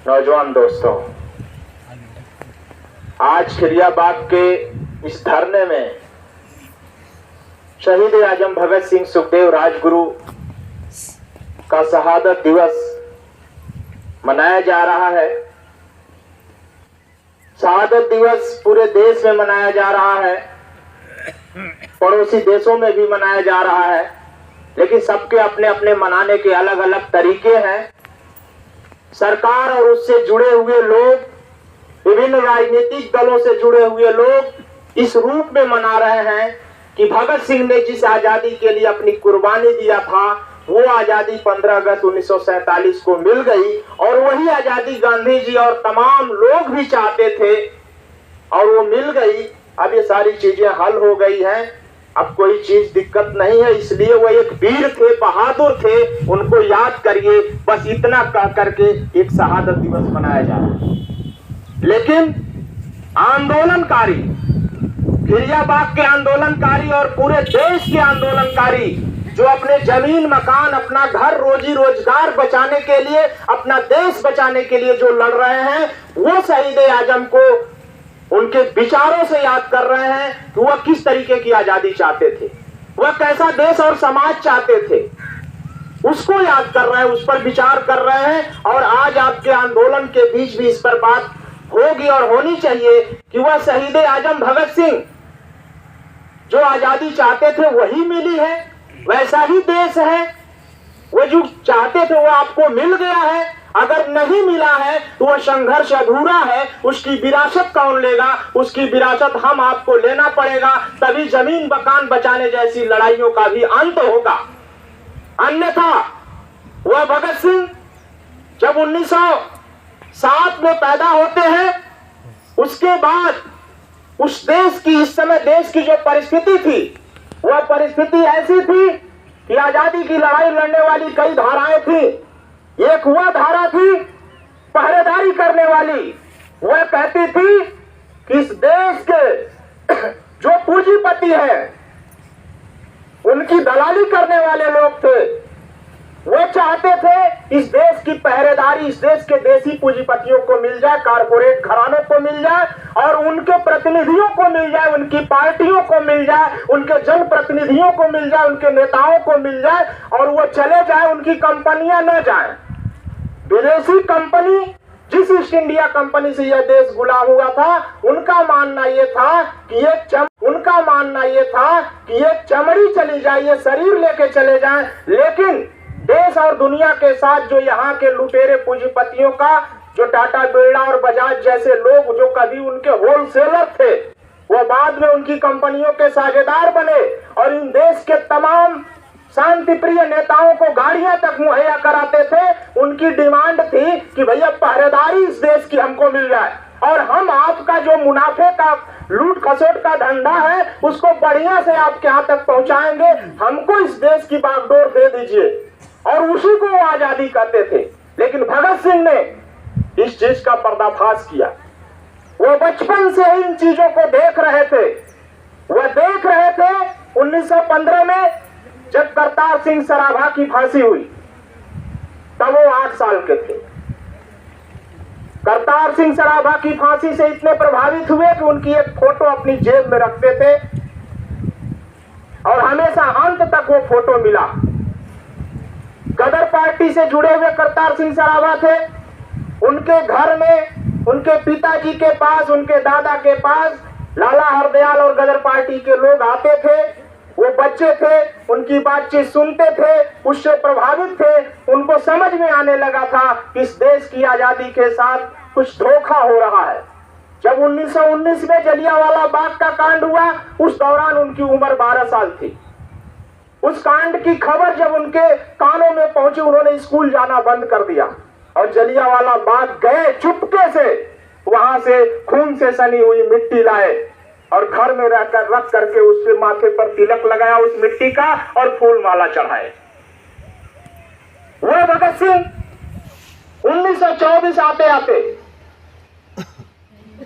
नौजवान दोस्तों, आज खिरियाबाग के इस धरने में शहीद आजम भगत सिंह सुखदेव राजगुरु का शहादत दिवस मनाया जा रहा है। शहादत दिवस पूरे देश में मनाया जा रहा है, पड़ोसी देशों में भी मनाया जा रहा है, लेकिन सबके अपने अपने मनाने के अलग अलग तरीके हैं। सरकार और उससे जुड़े हुए लोग, विभिन्न राजनीतिक दलों से जुड़े हुए लोग इस रूप में मना रहे हैं कि भगत सिंह ने जिस आजादी के लिए अपनी कुर्बानी दिया था वो आजादी 15 अगस्त 1947 को मिल गई, और वही आजादी गांधी जी और तमाम लोग भी चाहते थे और वो मिल गई। अब ये सारी चीजें हल हो गई हैं, अब कोई चीज दिक्कत नहीं है। इसलिए वो एक वीर थे, बहादुर थे, उनको याद करिए। बस इतना कह करके एक शहादत दिवस मनाया जा रहा है। लेकिन आंदोलनकारी, खिरियाबाग के आंदोलनकारी और पूरे देश के आंदोलनकारी जो अपने जमीन, मकान, अपना घर, रोजी रोजगार बचाने के लिए, अपना देश बचाने के लिए जो लड़ रहे हैं, वो शहीद आजम को उनके विचारों से याद कर रहे हैं कि वह किस तरीके की आजादी चाहते थे, वह कैसा देश और समाज चाहते थे, उसको याद कर रहे हैं, उस पर विचार कर रहे हैं। और आज आपके आंदोलन के बीच भी इस पर बात होगी और होनी चाहिए कि वह शहीद आजम भगत सिंह जो आजादी चाहते थे वही मिली है, वैसा ही देश है, वो जो चाहते थे वो आपको मिल गया है। अगर नहीं मिला है तो वह संघर्ष अधूरा है, उसकी विरासत कौन लेगा? उसकी विरासत हम आपको लेना पड़ेगा, तभी जमीन मकान बचाने जैसी लड़ाइयों का भी अंत होगा। अन्यथा वह भगत सिंह जब 1907 में पैदा होते हैं, उसके बाद उस देश की, इस समय देश की जो परिस्थिति थी, वह परिस्थिति ऐसी थी कि आजादी की लड़ाई लड़ने वाली कई धाराएं थी। एक वह धारा थी पहरेदारी करने वाली, वह कहती थी कि इस देश के जो पूंजीपति हैं, उनकी दलाली करने वाले लोग थे, वो चाहते थे इस देश की पहरेदारी इस देश के देसी पूंजीपतियों को मिल जाए, कारपोरेट घरानों को मिल जाए, और उनके प्रतिनिधियों को मिल जाए, उनकी पार्टियों को मिल जाए, उनके जनप्रतिनिधियों को मिल जाए, उनके नेताओं को मिल जाए, और वो चले जाए, उनकी कंपनियां न जाए। विदेशी कंपनी, जिस ईस्ट इंडिया कंपनी से यह देश गुलाम हुआ था, उनका मानना यह था कि ये चमड़ी चली जाए, ये शरीर लेके चले जाएं, लेकिन देश और दुनिया के साथ जो यहाँ के लुटेरे पूंजीपतियों का, जो टाटा, बिरला और बजाज जैसे लोग जो कभी उनके होलसेलर थे, वो बाद में उनकी कंपनियों के साझेदार बने और इन देश के तमाम शांति प्रिय नेताओं को गाड़ियां तक मुहैया कराते थे। उनकी डिमांड थी कि भैया पहरेदारी इस देश की हमको मिल जाए, और हम आपका जो मुनाफे का लूट खसोट का धंधा है उसको बढ़िया से आपके यहाँ तक पहुंचाएंगे, हमको इस देश की बागडोर दे दीजिए, और उसी को वो आजादी कहते थे। लेकिन भगत सिंह ने इस चीज का पर्दाफाश किया। वो बचपन से ही इन चीजों को देख रहे थे। वह देख रहे थे 1915 में जब करतार सिंह सराभा की फांसी हुई, तब वो 8 साल के थे। करतार सिंह सराभा की फांसी से इतने प्रभावित हुए कि उनकी एक फोटो अपनी जेब में रखते थे, और हमेशा अंत तक वो फोटो मिला। गदर पार्टी से जुड़े हुए करतार सिंह सराभा थे। उनके घर में उनके पिताजी के पास, उनके दादा के पास लाला हरदयाल और गदर पार्टी के लोग आते थे। वो बच्चे थे, उनकी बातचीत सुनते थे, उससे प्रभावित थे। उनको समझ में आने लगा था कि इस देश की आजादी के साथ कुछ धोखा हो रहा है। जब 1919 में जलियांवाला बाग का कांड हुआ, उस दौरान उनकी उम्र 12 साल थी। उस कांड की खबर जब उनके कानों में पहुंची, उन्होंने स्कूल जाना बंद कर दिया और जलियांवाला बाग गए, चुपके से वहां से खून से सनी हुई मिट्टी लाए और घर में रख करके उसके माथे पर तिलक लगाया उस मिट्टी का, और फूल माला चढ़ाए। वो भगत सिंह 1924 आते आते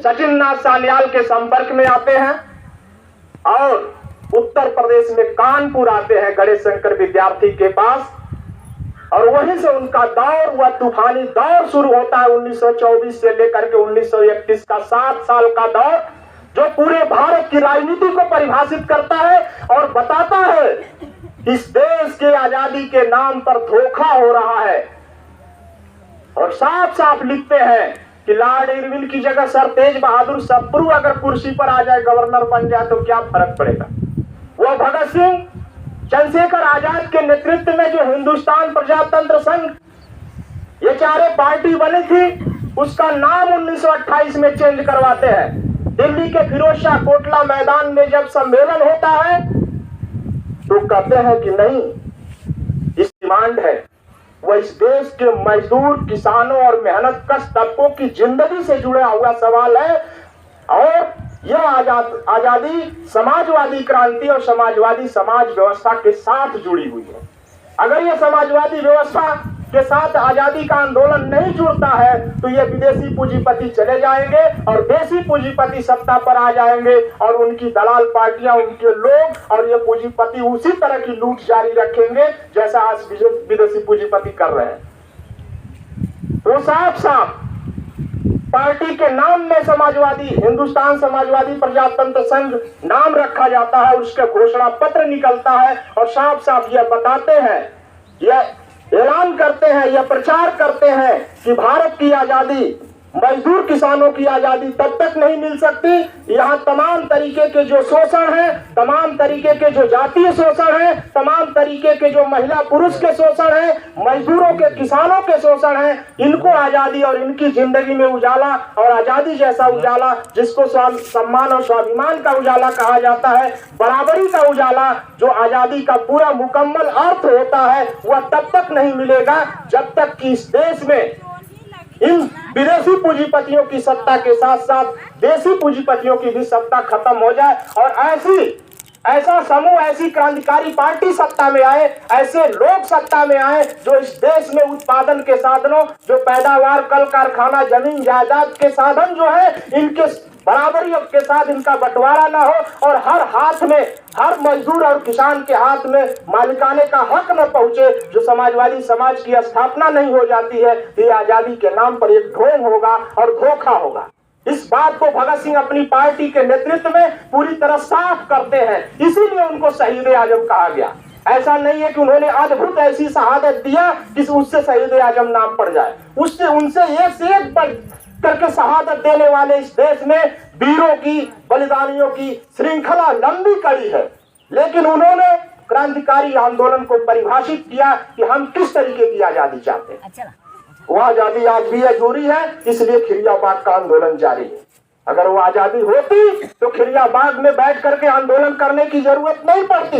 सचिन नाथ सान्याल के संपर्क में आते हैं और उत्तर प्रदेश में कानपुर आते हैं गणेश शंकर विद्यार्थी के पास, और वहीं से उनका दौर, वह तूफानी दौर शुरू होता है 1924 से लेकर के 1931 का 7 साल का दौर, जो पूरे भारत की राजनीति को परिभाषित करता है और बताता है इस देश के आजादी के नाम पर धोखा हो रहा है। और साफ साफ लिखते हैं कि लॉर्ड इरविन की जगह सर तेज बहादुर सप्रू अगर कुर्सी पर आ जाए, गवर्नर बन जाए, तो क्या फर्क पड़ेगा। वह भगत सिंह, चंद्रशेखर आजाद के नेतृत्व में जो हिंदुस्तान प्रजातंत्र संघ, ये चारों पार्टी बनी थी, उसका नाम 1928 में चेंज करवाते हैं। दिल्ली के फिरोजशाह कोटला मैदान में जब सम्मेलन होता है तो कहते हैं कि नहीं, इस डिमांड है, वह इस देश के मजदूर, किसानों और मेहनत कश तबकों की जिंदगी से जुड़ा हुआ सवाल है और यह आजादी समाजवादी क्रांति और समाजवादी समाज व्यवस्था के साथ जुड़ी हुई है। अगर यह समाजवादी व्यवस्था के साथ आजादी का आंदोलन नहीं जुड़ता है तो ये विदेशी पूंजीपति चले जाएंगे और देशी पूंजीपति सत्ता पर आ जाएंगे और उनकी दलाल पार्टियां, उनके लोग और ये पूंजीपति उसी तरह की लूट जारी रखेंगे जैसा आज विदेशी पूंजीपति कर रहे हैं। तो साफ साफ पार्टी के नाम में समाजवादी, हिंदुस्तान समाजवादी प्रजातंत्र संघ नाम रखा जाता है, उसका घोषणा पत्र निकलता है और साफ साफ यह बताते हैं, यह ऐलान करते हैं, यह प्रचार करते हैं कि भारत की आजादी, मजदूर किसानों की आजादी तब तक नहीं मिल सकती, यहाँ तमाम तरीके के जो शोषण है, तमाम तरीके के जो जातीय शोषण है, तमाम तरीके के जो महिला पुरुष के शोषण है, मजदूरों के, किसानों के शोषण है, इनको आजादी और इनकी जिंदगी में उजाला और आजादी जैसा उजाला, जिसको सम्मान और स्वाभिमान का उजाला कहा जाता है, बराबरी का उजाला, जो आजादी का पूरा मुकम्मल अर्थ होता है, वह तब तक नहीं मिलेगा जब तक कि इस देश में इन विदेशी पूंजीपतियों की सत्ता के साथ साथ देशी पूंजीपतियों की भी सत्ता खत्म हो जाए और ऐसा समूह, ऐसी क्रांतिकारी पार्टी सत्ता में आए, ऐसे लोग सत्ता में आए जो इस देश में उत्पादन के साधनों, जो पैदावार, कल कारखाना, जमीन जायदाद के साधन जो है, इनके बराबरी के साथ इनका बंटवारा ना हो और हर हाथ में, हर मजदूर और किसान के हाथ में मालिकाने का हक न पहुंचे, जो समाजवादी समाज की स्थापना नहीं हो जाती है, ये आजादी के नाम पर एक ढोंग होगा और धोखा होगा। इस बात को भगत सिंह अपनी पार्टी के नेतृत्व में पूरी तरह साफ करते हैं, इसीलिए उनको शहीद आजम कहा गया। ऐसा नहीं है कि उन्होंने अद्भुत ऐसी शहादत दिया कि उससे शहीद आजम नाम पड़ जाए, उससे उनसे एक से एक बढ़ करके शहादत देने वाले इस देश में वीरों की, बलिदानियों की श्रृंखला लंबी कड़ी है। लेकिन उन्होंने क्रांतिकारी आंदोलन को परिभाषित किया कि हम किस तरीके की आजादी चाहते हैं। वह आजादी आज भी अधूरी है, इसलिए खिरियाबाग का आंदोलन जारी है। अगर वो आजादी होती तो खिरियाबाग में बैठ करके आंदोलन करने की जरूरत नहीं पड़ती।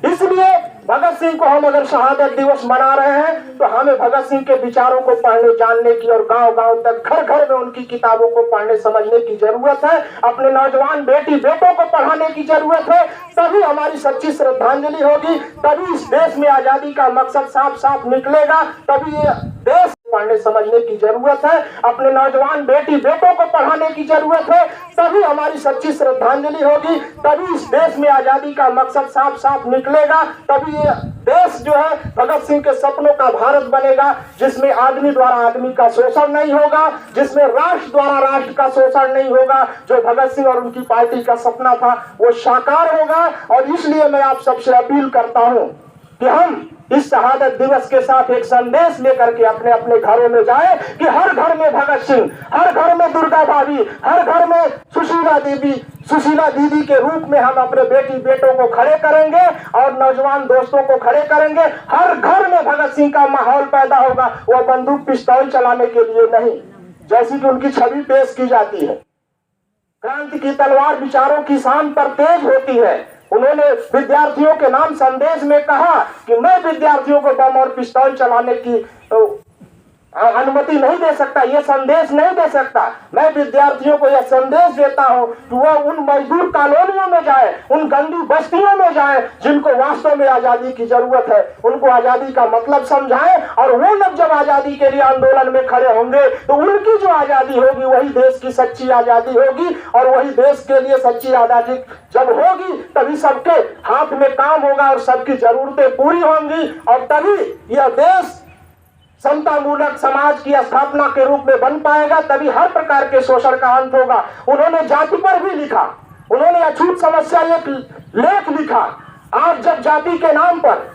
इसलिए भगत सिंह को हम अगर शहादत दिवस मना रहे हैं तो हमें भगत सिंह के विचारों को पढ़ने, जानने की और गांव-गांव तक, घर-घर में उनकी किताबों को पढ़ने, समझने की जरूरत है। अपने नौजवान बेटी बेटों को पढ़ाने की जरूरत है, तभी हमारी सच्ची श्रद्धांजलि होगी, तभी इस देश में आजादी का मकसद साफ साफ निकलेगा, तभी ये देश पढ़ने समझने की जरूरत है। अपने नौजवान बेटी बेटों को पढ़ाने की जरूरत है, तभी हमारी सच्ची श्रद्धांजलि होगी, तभी इस देश में आजादी का मकसद साफ साफ निकलेगा, तभी ये देश जो है भगत सिंह के सपनों का भारत बनेगा, जिसमें आदमी द्वारा आदमी का शोषण नहीं होगा, जिसमें राष्ट्र द्वारा राष्ट्र का शोषण नहीं होगा। जो भगत सिंह और उनकी पार्टी का सपना था वो साकार होगा। और इसलिए मैं आप सबसे अपील करता हूं कि हम इस शहादत दिवस के साथ एक संदेश लेकर के अपने अपने घरों में जाए कि हर घर में भगत सिंह, हर घर में दुर्गा भाभी, हर घर में सुशीला दीदी के रूप में हम अपने बेटी बेटों को खड़े करेंगे और नौजवान दोस्तों को खड़े करेंगे। हर घर में भगत सिंह का माहौल पैदा होगा, वह बंदूक पिस्तौल चलाने के लिए नहीं, जैसी कि उनकी छवि पेश की जाती है। क्रांति की तलवार विचारों की शान पर तेज होती है। उन्होंने विद्यार्थियों के नाम संदेश में कहा कि मैं विद्यार्थियों को बम और पिस्तौल चलाने की अनुमति नहीं दे सकता, ये संदेश नहीं दे सकता। मैं विद्यार्थियों को यह संदेश देता हूं कि वह उन मजदूर कॉलोनियों में जाए, उन गंदी बस्तियों में जाए जिनको वास्तव में आजादी की जरूरत है, उनको आजादी का मतलब समझाएं और वो लोग जब आजादी के लिए आंदोलन में खड़े होंगे तो उनकी जो आजादी होगी वही देश की सच्ची आजादी होगी। और वही देश के लिए सच्ची आजादी जब होगी तभी सबके हाथ में काम होगा और सबकी जरूरतें पूरी होंगी और तभी यह देश समता मूलक समाज की स्थापना के रूप में बन पाएगा, तभी हर प्रकार के शोषण का अंत होगा। उन्होंने जाति पर भी लिखा, उन्होंने अछूत समस्या एक लेख लिखा। आज जब जाति के नाम पर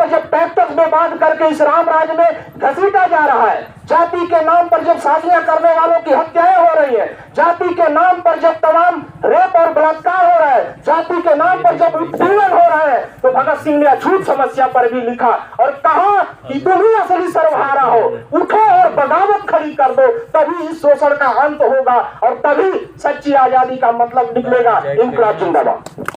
जब टैक्स में बांध करके इस राम राज्य में घसीटा जा रहा है, जाति के नाम पर जब शादियां करने वालों की हत्याएं हो रही है, जाति के नाम पर जब तमाम रेप और बलात्कार हो रहा है, जाति के नाम पर जब उत्पीड़न हो रहा है, तो भगत सिंह ने अछूत समस्या पर भी लिखा और कहा कि तुम ही असली सर्वहारा हो, उठो और बगावत खड़ी कर दो, तभी इस शोषण का अंत होगा और तभी सच्ची आजादी का मतलब निकलेगा। इनकलाब जिंदाबाद।